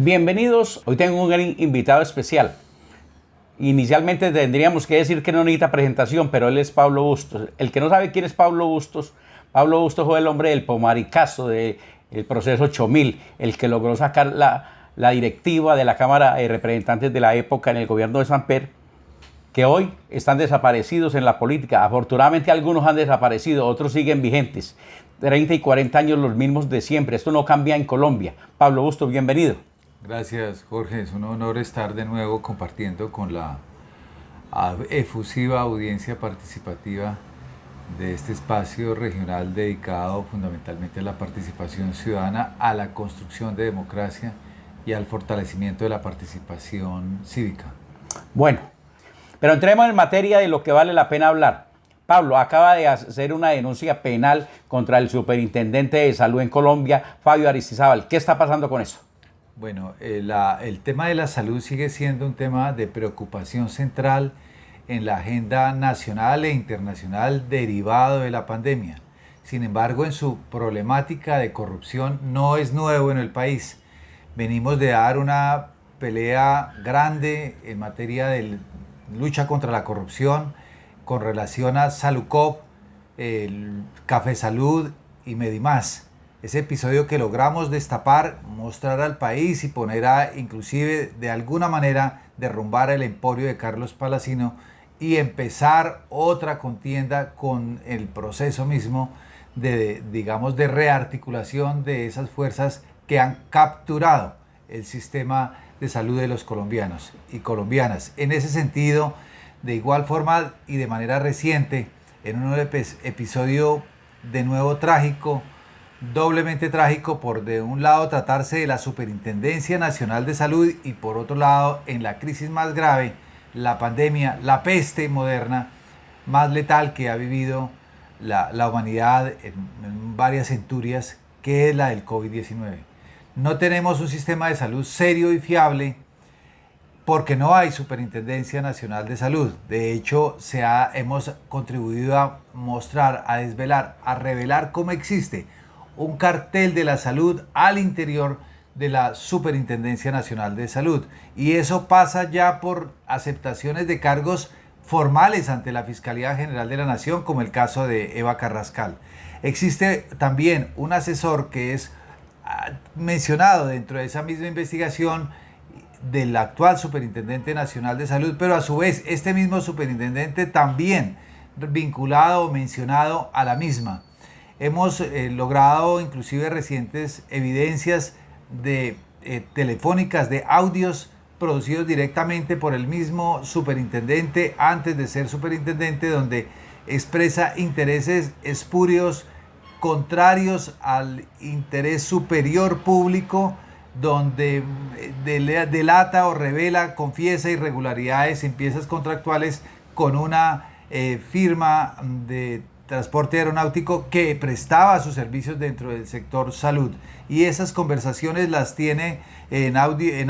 Bienvenidos, hoy tengo un gran invitado especial. Inicialmente tendríamos que decir que no necesita presentación, pero él es Pablo Bustos. El que no sabe quién es Pablo Bustos fue el hombre del pomaricazo del proceso 8000, el que logró sacar la directiva de la Cámara de Representantes de la época en el gobierno de Samper, que hoy están desaparecidos en la política. Afortunadamente algunos han desaparecido, otros siguen vigentes. 30 y 40 años los mismos de siempre. Esto no cambia en Colombia. Pablo Bustos, bienvenido. Gracias, Jorge. Es un honor estar de nuevo compartiendo con la efusiva audiencia participativa de este espacio regional dedicado fundamentalmente a la participación ciudadana, a la construcción de democracia y al fortalecimiento de la participación cívica. Bueno, pero entremos en materia de lo que vale la pena hablar. Pablo acaba de hacer una denuncia penal contra el superintendente de salud en Colombia, Fabio Aristizábal. ¿Qué está pasando con eso? Bueno, el tema de la salud sigue siendo un tema de preocupación central en la agenda nacional e internacional derivado de la pandemia. Sin embargo, en su problemática de corrupción no es nuevo en el país. Venimos de dar una pelea grande en materia de lucha contra la corrupción con relación a Salucop, el Café Salud y Medimás. Ese episodio que logramos destapar, mostrar al país y poner inclusive de alguna manera derrumbar el emporio de Carlos Palacino y empezar otra contienda con el proceso mismo de rearticulación de esas fuerzas que han capturado el sistema de salud de los colombianos y colombianas. En ese sentido, de igual forma y de manera reciente, en un episodio de nuevo trágico, doblemente trágico, por de un lado tratarse de la Superintendencia Nacional de Salud y por otro lado, en la crisis más grave, la pandemia, la peste moderna más letal que ha vivido la humanidad en varias centurias, que es la del COVID-19. No tenemos un sistema de salud serio y fiable porque no hay Superintendencia Nacional de Salud. De hecho, hemos contribuido a mostrar, a desvelar, a revelar cómo existe un cartel de la salud al interior de la Superintendencia Nacional de Salud. Y eso pasa ya por aceptaciones de cargos formales ante la Fiscalía General de la Nación, como el caso de Eva Carrascal. Existe también un asesor que es mencionado dentro de esa misma investigación del actual Superintendente Nacional de Salud, pero a su vez este mismo superintendente también vinculado o mencionado a la misma. Hemos logrado inclusive recientes evidencias telefónicas de audios producidos directamente por el mismo superintendente antes de ser superintendente, donde expresa intereses espurios contrarios al interés superior público, donde delata o revela, confiesa irregularidades en piezas contractuales con una firma de transporte aeronáutico que prestaba sus servicios dentro del sector salud. Y esas conversaciones las tiene en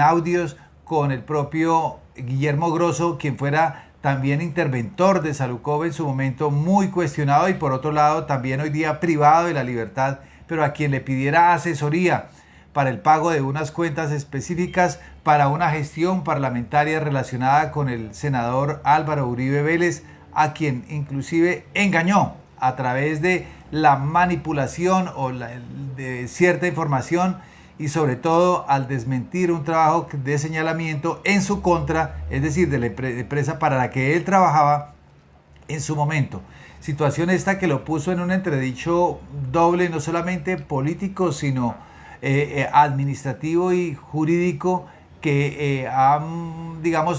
audios con el propio Guillermo Grosso, quien fuera también interventor de Salucop en su momento, muy cuestionado, y por otro lado también hoy día privado de la libertad, pero a quien le pidiera asesoría para el pago de unas cuentas específicas para una gestión parlamentaria relacionada con el senador Álvaro Uribe Vélez, a quien inclusive engañó a través de la manipulación de cierta información y sobre todo al desmentir un trabajo de señalamiento en su contra, es decir, de la empresa para la que él trabajaba en su momento. Situación esta que lo puso en un entredicho doble, no solamente político, sino administrativo y jurídico, que ha,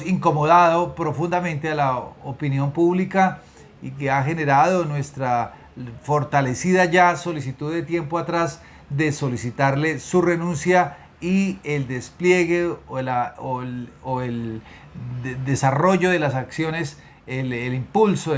incomodado profundamente a la opinión pública y que ha generado nuestra fortalecida ya solicitud de tiempo atrás de solicitarle su renuncia y el despliegue o el desarrollo de las acciones, el impulso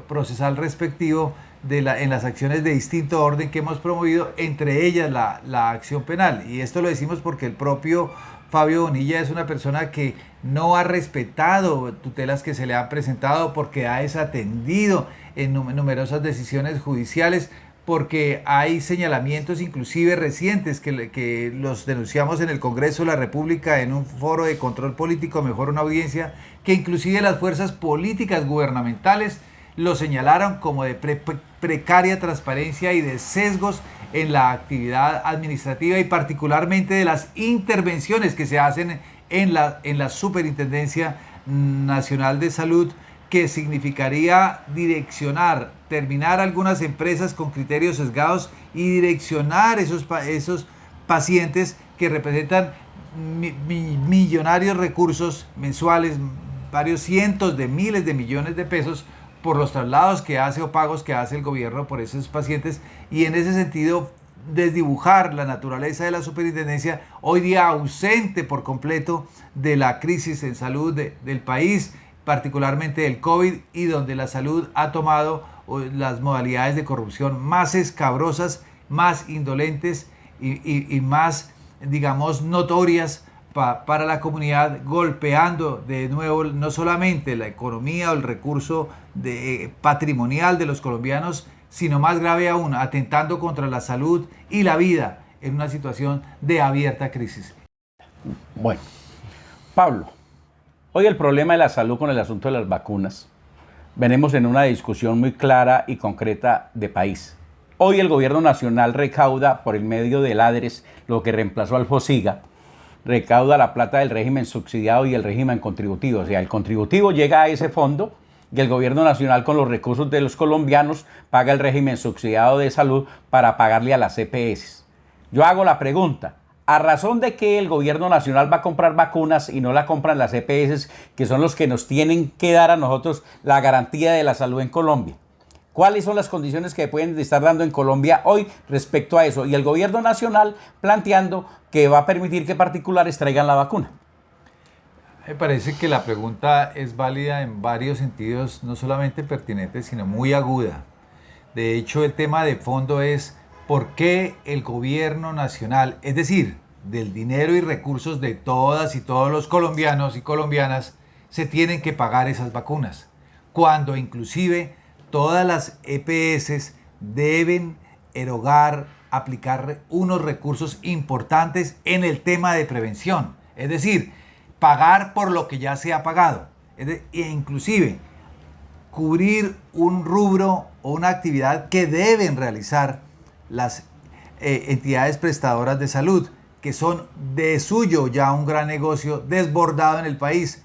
procesal respectivo en las acciones de distinto orden que hemos promovido, entre ellas la acción penal. Y esto lo decimos porque el propio Fabio Bonilla es una persona que no ha respetado tutelas que se le han presentado, porque ha desatendido en numerosas decisiones judiciales, porque hay señalamientos inclusive recientes que los denunciamos en el Congreso de la República en un foro de control político, mejor una audiencia, que inclusive las fuerzas políticas gubernamentales lo señalaron como de precaria transparencia y de sesgos en la actividad administrativa y particularmente de las intervenciones que se hacen en la Superintendencia Nacional de Salud, que significaría terminar algunas empresas con criterios sesgados y direccionar esos pacientes que representan millonarios recursos mensuales, varios cientos de miles de millones de pesos, por los traslados que hace o pagos que hace el gobierno por esos pacientes, y en ese sentido desdibujar la naturaleza de la superintendencia, hoy día ausente por completo de la crisis en salud del país, particularmente del COVID, y donde la salud ha tomado las modalidades de corrupción más escabrosas, más indolentes y más, digamos, notorias para la comunidad, golpeando de nuevo no solamente la economía o el recurso patrimonial de los colombianos, sino más grave aún, atentando contra la salud y la vida en una situación de abierta crisis. Bueno, Pablo, hoy el problema de la salud con el asunto de las vacunas, venimos en una discusión muy clara y concreta de país. Hoy el gobierno nacional recauda por el medio del ADRES, lo que reemplazó al FOSIGA, recauda la plata del régimen subsidiado y el régimen contributivo. O sea, el contributivo llega a ese fondo y el gobierno nacional, con los recursos de los colombianos, paga el régimen subsidiado de salud para pagarle a las EPS. Yo hago la pregunta: ¿a razón de que el gobierno nacional va a comprar vacunas y no la compran las EPS, que son los que nos tienen que dar a nosotros la garantía de la salud en Colombia? ¿Cuáles son las condiciones que pueden estar dando en Colombia hoy respecto a eso? Y el gobierno nacional planteando que va a permitir que particulares traigan la vacuna. Me parece que la pregunta es válida en varios sentidos, no solamente pertinente, sino muy aguda. De hecho, el tema de fondo es por qué el gobierno nacional, es decir, del dinero y recursos de todas y todos los colombianos y colombianas, se tienen que pagar esas vacunas, cuando inclusive todas las EPS deben erogar, aplicar unos recursos importantes en el tema de prevención, es decir, pagar por lo que ya se ha pagado, e inclusive cubrir un rubro o una actividad que deben realizar las entidades prestadoras de salud, que son de suyo ya un gran negocio desbordado en el país.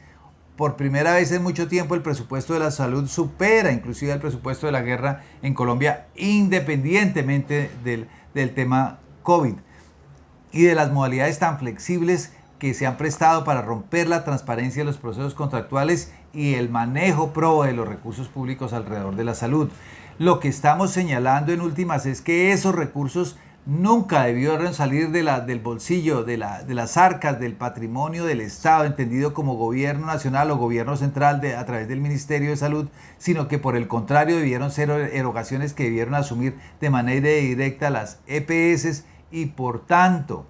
Por primera vez en mucho tiempo el presupuesto de la salud supera inclusive el presupuesto de la guerra en Colombia, independientemente del tema COVID y de las modalidades tan flexibles que se han prestado para romper la transparencia de los procesos contractuales y el manejo probo de los recursos públicos alrededor de la salud. Lo que estamos señalando en últimas es que esos recursos nunca debieron salir del bolsillo, de las arcas, del patrimonio del Estado, entendido como gobierno nacional o gobierno central a través del Ministerio de Salud, sino que por el contrario debieron ser erogaciones que debieron asumir de manera directa las EPS y por tanto,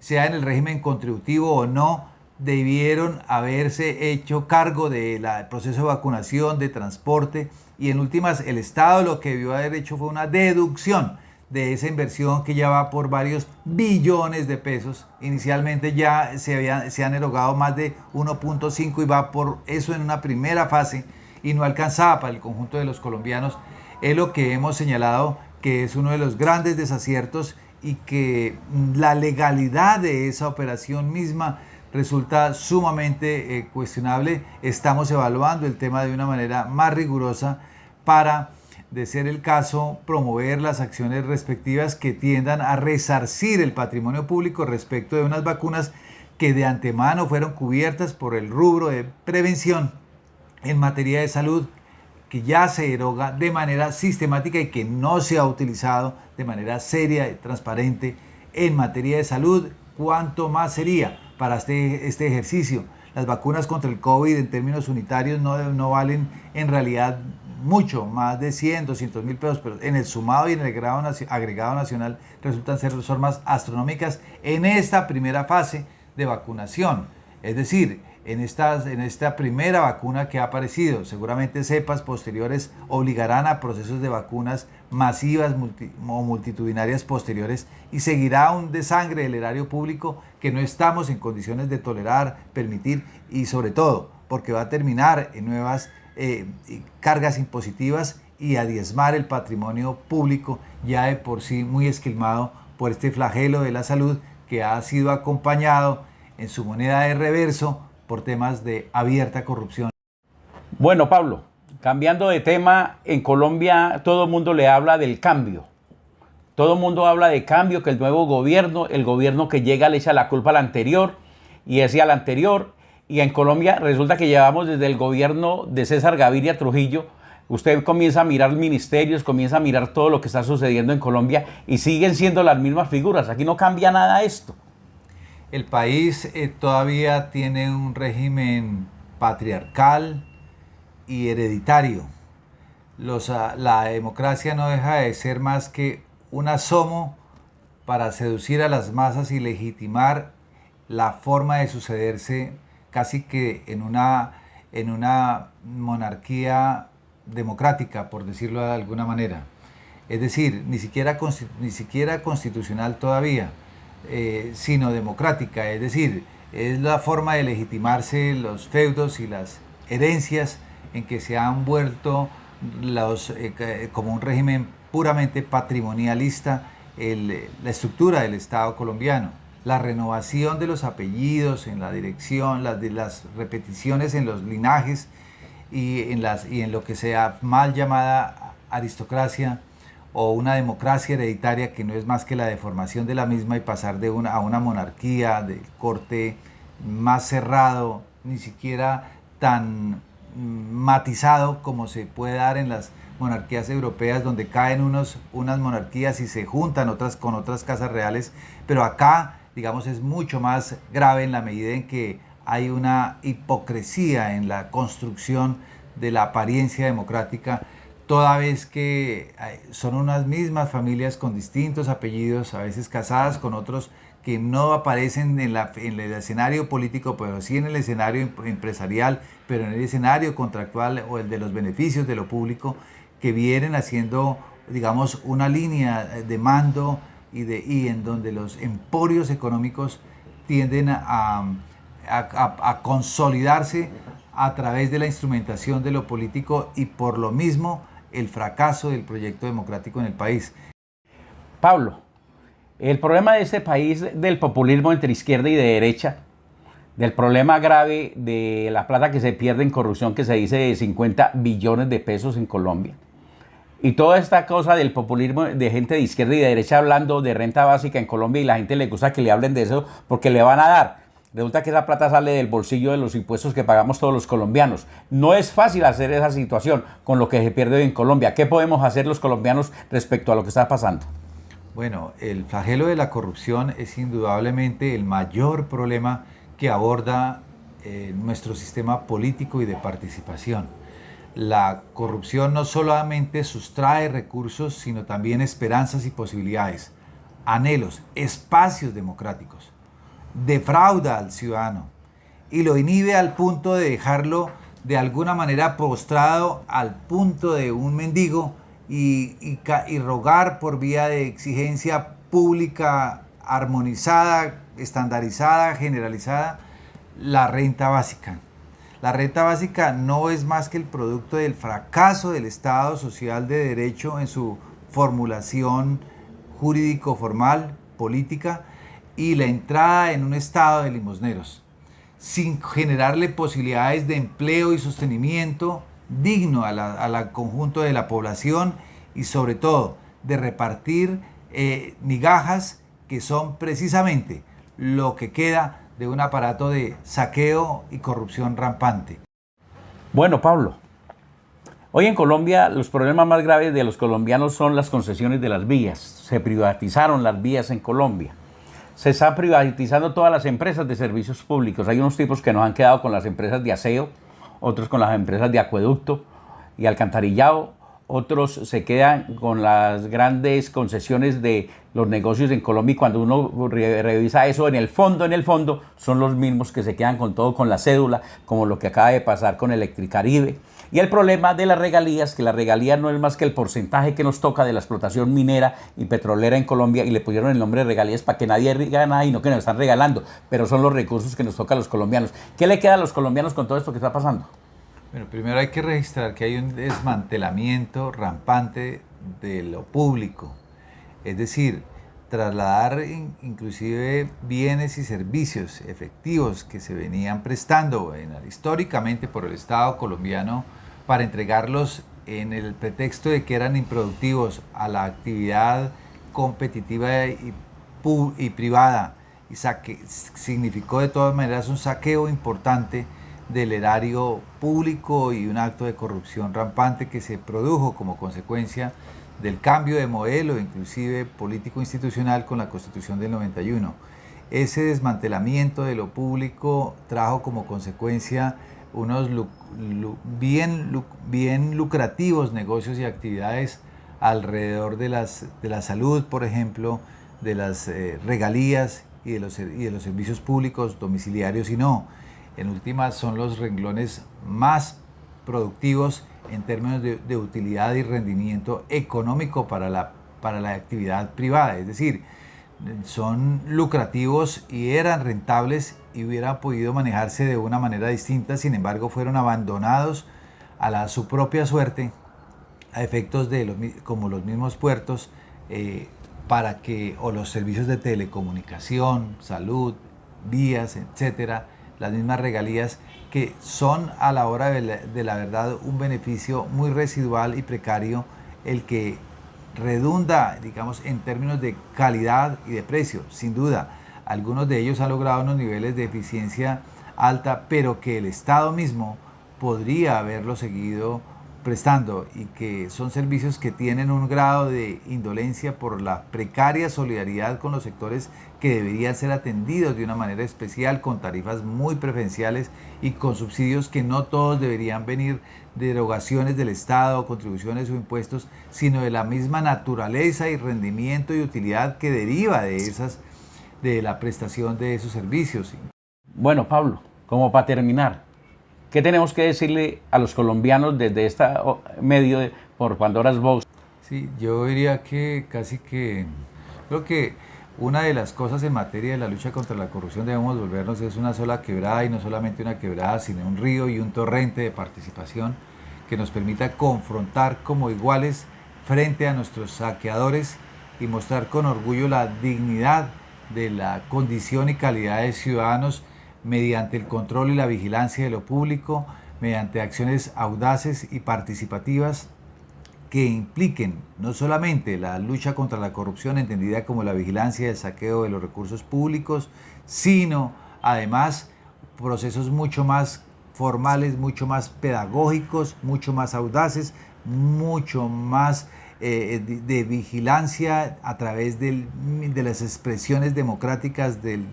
sea en el régimen contributivo o no, debieron haberse hecho cargo del proceso de vacunación, de transporte, y en últimas el Estado lo que debió haber hecho fue una deducción de esa inversión que ya va por varios billones de pesos. Inicialmente ya se han erogado más de 1.5 y va por eso en una primera fase y no alcanzaba para el conjunto de los colombianos. Es lo que hemos señalado que es uno de los grandes desaciertos y que la legalidad de esa operación misma resulta sumamente cuestionable. Estamos evaluando el tema de una manera más rigurosa para, de ser el caso, promover las acciones respectivas que tiendan a resarcir el patrimonio público respecto de unas vacunas que de antemano fueron cubiertas por el rubro de prevención en materia de salud, que ya se eroga de manera sistemática y que no se ha utilizado de manera seria y transparente en materia de salud. ¿Cuánto más sería para este ejercicio? Las vacunas contra el COVID en términos unitarios no valen en realidad mucho, más de 100, 200 mil pesos, pero en el sumado y en el agregado nacional resultan ser sumas astronómicas en esta primera fase de vacunación. Es decir, en esta primera vacuna que ha aparecido. Seguramente cepas posteriores obligarán a procesos de vacunas masivas o multitudinarias posteriores y seguirá un desangre del erario público que no estamos en condiciones de tolerar, permitir y sobre todo porque va a terminar en nuevas cargas impositivas y a diezmar el patrimonio público ya de por sí muy esquilmado por este flagelo de la salud que ha sido acompañado en su moneda de reverso por temas de abierta corrupción. Bueno, Pablo, cambiando de tema, en Colombia todo el mundo le habla del cambio. Todo el mundo habla de cambio, que el nuevo gobierno, el gobierno que llega le echa la culpa al anterior y ese al anterior. Y en Colombia resulta que llevamos desde el gobierno de César Gaviria Trujillo. Usted comienza a mirar ministerios, comienza a mirar todo lo que está sucediendo en Colombia y siguen siendo las mismas figuras. Aquí no cambia nada esto. El país todavía tiene un régimen patriarcal y hereditario. La democracia no deja de ser más que un asomo para seducir a las masas y legitimar la forma de sucederse casi que en una monarquía democrática, por decirlo de alguna manera. Es decir, ni siquiera constitucional todavía, sino democrática. Es decir, es la forma de legitimarse los feudos y las herencias en que se han vuelto como un régimen puramente patrimonialista la estructura del Estado colombiano. La renovación de los apellidos en la dirección, las repeticiones en los linajes y en lo que sea mal llamada aristocracia o una democracia hereditaria que no es más que la deformación de la misma y pasar a una monarquía de corte más cerrado, ni siquiera tan matizado como se puede dar en las monarquías europeas, donde caen unas monarquías y se juntan otras con otras casas reales, pero acá, digamos, es mucho más grave en la medida en que hay una hipocresía en la construcción de la apariencia democrática, toda vez que son unas mismas familias con distintos apellidos, a veces casadas con otros que no aparecen en el escenario político, pero sí en el escenario empresarial, pero en el escenario contractual o el de los beneficios de lo público, que vienen haciendo, digamos, una línea de mando y en donde los emporios económicos tienden a consolidarse a través de la instrumentación de lo político y por lo mismo el fracaso del proyecto democrático en el país. Pablo, el problema de este país del populismo entre izquierda y de derecha, del problema grave de la plata que se pierde en corrupción, que se dice de 50 billones de pesos en Colombia, y toda esta cosa del populismo de gente de izquierda y de derecha hablando de renta básica en Colombia y la gente le gusta que le hablen de eso porque le van a dar. Resulta que esa plata sale del bolsillo de los impuestos que pagamos todos los colombianos. No es fácil hacer esa situación con lo que se pierde hoy en Colombia. ¿Qué podemos hacer los colombianos respecto a lo que está pasando? Bueno, el flagelo de la corrupción es indudablemente el mayor problema que aborda nuestro sistema político y de participación. La corrupción no solamente sustrae recursos, sino también esperanzas y posibilidades, anhelos, espacios democráticos. Defrauda al ciudadano y lo inhibe al punto de dejarlo de alguna manera postrado al punto de un mendigo y rogar por vía de exigencia pública armonizada, estandarizada, generalizada, la renta básica. La renta básica no es más que el producto del fracaso del Estado social de derecho en su formulación jurídico-formal, política, y la entrada en un estado de limosneros, sin generarle posibilidades de empleo y sostenimiento digno al conjunto de la población y sobre todo de repartir migajas que son precisamente lo que queda de un aparato de saqueo y corrupción rampante. Bueno, Pablo, hoy en Colombia los problemas más graves de los colombianos son las concesiones de las vías. Se privatizaron las vías en Colombia. Se están privatizando todas las empresas de servicios públicos. Hay unos tipos que nos han quedado con las empresas de aseo, otros con las empresas de acueducto y alcantarillado, otros se quedan con las grandes concesiones de los negocios en Colombia, y cuando uno revisa eso, en el fondo, son los mismos que se quedan con todo, con la cédula, como lo que acaba de pasar con Electricaribe. Y el problema de las regalías, que la regalía no es más que el porcentaje que nos toca de la explotación minera y petrolera en Colombia, y le pusieron el nombre de regalías para que nadie diga nada y no que nos están regalando, pero son los recursos que nos toca a los colombianos. ¿Qué le queda a los colombianos con todo esto que está pasando? Bueno, primero hay que registrar que hay un desmantelamiento rampante de lo público, es decir, trasladar inclusive bienes y servicios efectivos que se venían prestando históricamente por el Estado colombiano para entregarlos en el pretexto de que eran improductivos a la actividad competitiva y privada, y significó de todas maneras un saqueo importante del erario público y un acto de corrupción rampante que se produjo como consecuencia del cambio de modelo, inclusive político-institucional, con la Constitución del 91. Ese desmantelamiento de lo público trajo como consecuencia unos bien lucrativos negocios y actividades alrededor de la salud, por ejemplo, de las regalías y de los servicios públicos domiciliarios y no. En últimas, son los renglones más productivos en términos de utilidad y rendimiento económico para la actividad privada. Es decir, son lucrativos y eran rentables y hubieran podido manejarse de una manera distinta. Sin embargo, fueron abandonados a su propia suerte, a efectos como los mismos puertos, o los servicios de telecomunicación, salud, vías, etcétera, las mismas regalías, que son a la hora de la verdad un beneficio muy residual y precario, el que redunda, digamos, en términos de calidad y de precio. Sin duda, algunos de ellos han logrado unos niveles de eficiencia alta, pero que el Estado mismo podría haberlo seguido prestando, y que son servicios que tienen un grado de indolencia por la precaria solidaridad con los sectores que deberían ser atendidos de una manera especial, con tarifas muy preferenciales y con subsidios que no todos deberían venir de erogaciones del Estado, contribuciones o impuestos, sino de la misma naturaleza y rendimiento y utilidad que deriva de la prestación de esos servicios. Bueno, Pablo, como para terminar, ¿qué tenemos que decirle a los colombianos desde esta medio por Pandora's Box? Sí, yo diría que creo que una de las cosas en materia de la lucha contra la corrupción debemos volvernos es una sola quebrada, y no solamente una quebrada, sino un río y un torrente de participación que nos permita confrontar como iguales frente a nuestros saqueadores y mostrar con orgullo la dignidad de la condición y calidad de ciudadanos mediante el control y la vigilancia de lo público, mediante acciones audaces y participativas que impliquen no solamente la lucha contra la corrupción, entendida como la vigilancia y el saqueo de los recursos públicos, sino además procesos mucho más formales, mucho más pedagógicos, mucho más audaces, mucho más de vigilancia a través de las expresiones democráticas de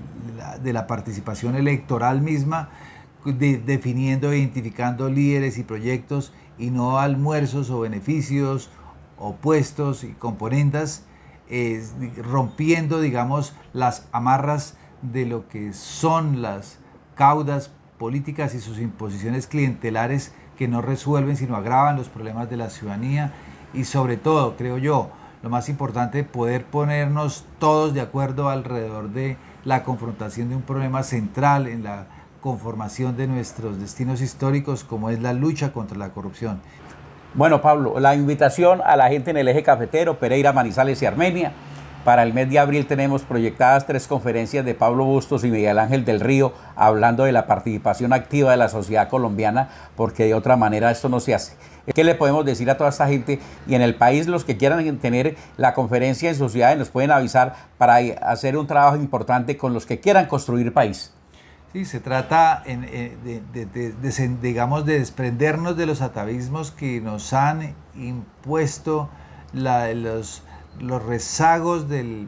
la participación electoral misma, definiendo e identificando líderes y proyectos, y no almuerzos o beneficios o puestos y componendas, rompiendo, digamos, las amarras de lo que son las caudas políticas y sus imposiciones clientelares, que no resuelven sino agravan los problemas de la ciudadanía. Y sobre todo, creo yo, lo más importante, poder ponernos todos de acuerdo alrededor de la confrontación de un problema central en la conformación de nuestros destinos históricos, como es la lucha contra la corrupción. Bueno, Pablo, la invitación a la gente en el eje cafetero, Pereira, Manizales y Armenia. Para el mes de abril tenemos proyectadas 3 conferencias de Pablo Bustos y Miguel Ángel del Río, hablando de la participación activa de la sociedad colombiana, porque de otra manera esto no se hace. ¿Qué le podemos decir a toda esta gente? Y en el país, los que quieran tener la conferencia en sus ciudades nos pueden avisar para hacer un trabajo importante con los que quieran construir país. Sí, se trata digamos, de desprendernos de los atavismos que nos han impuesto los rezagos del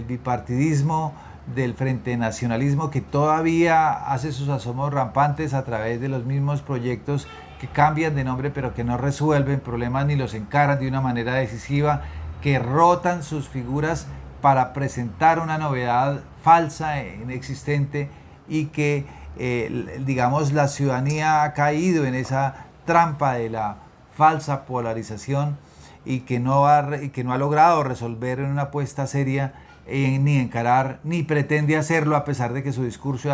bipartidismo, del frente nacionalismo, que todavía hace sus asomos rampantes a través de los mismos proyectos que cambian de nombre pero que no resuelven problemas ni los encaran de una manera decisiva, que rotan sus figuras para presentar una novedad falsa, inexistente, y que digamos la ciudadanía ha caído en esa trampa de la falsa polarización y que no ha logrado resolver en una apuesta seria ni encarar, ni pretende hacerlo, a pesar de que su discurso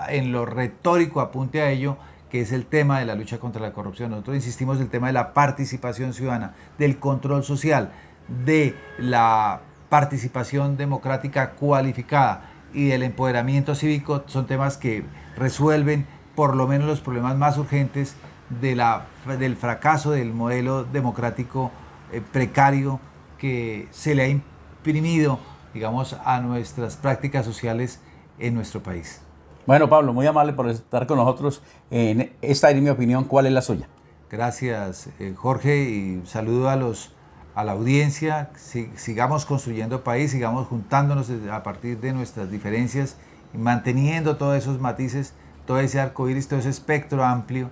en lo retórico apunte a ello, que es el tema de la lucha contra la corrupción. Nosotros insistimos en el tema de la participación ciudadana, del control social, de la participación democrática cualificada y del empoderamiento cívico. Son temas que resuelven por lo menos los problemas más urgentes del fracaso del modelo democrático precario que se le ha imprimido, digamos, a nuestras prácticas sociales en nuestro país. Bueno, Pablo, muy amable por estar con nosotros. Esta es mi opinión. ¿Cuál es la suya? Gracias, Jorge, y saludo a la audiencia. Sigamos construyendo país, sigamos juntándonos a partir de nuestras diferencias y manteniendo todos esos matices, todo ese arco iris, todo ese espectro amplio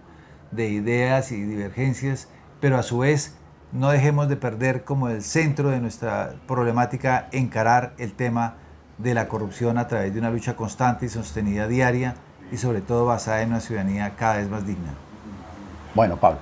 de ideas y divergencias, pero a su vez no dejemos de perder como el centro de nuestra problemática encarar el tema de la corrupción a través de una lucha constante y sostenida diaria y sobre todo basada en una ciudadanía cada vez más digna. Bueno, Pablo.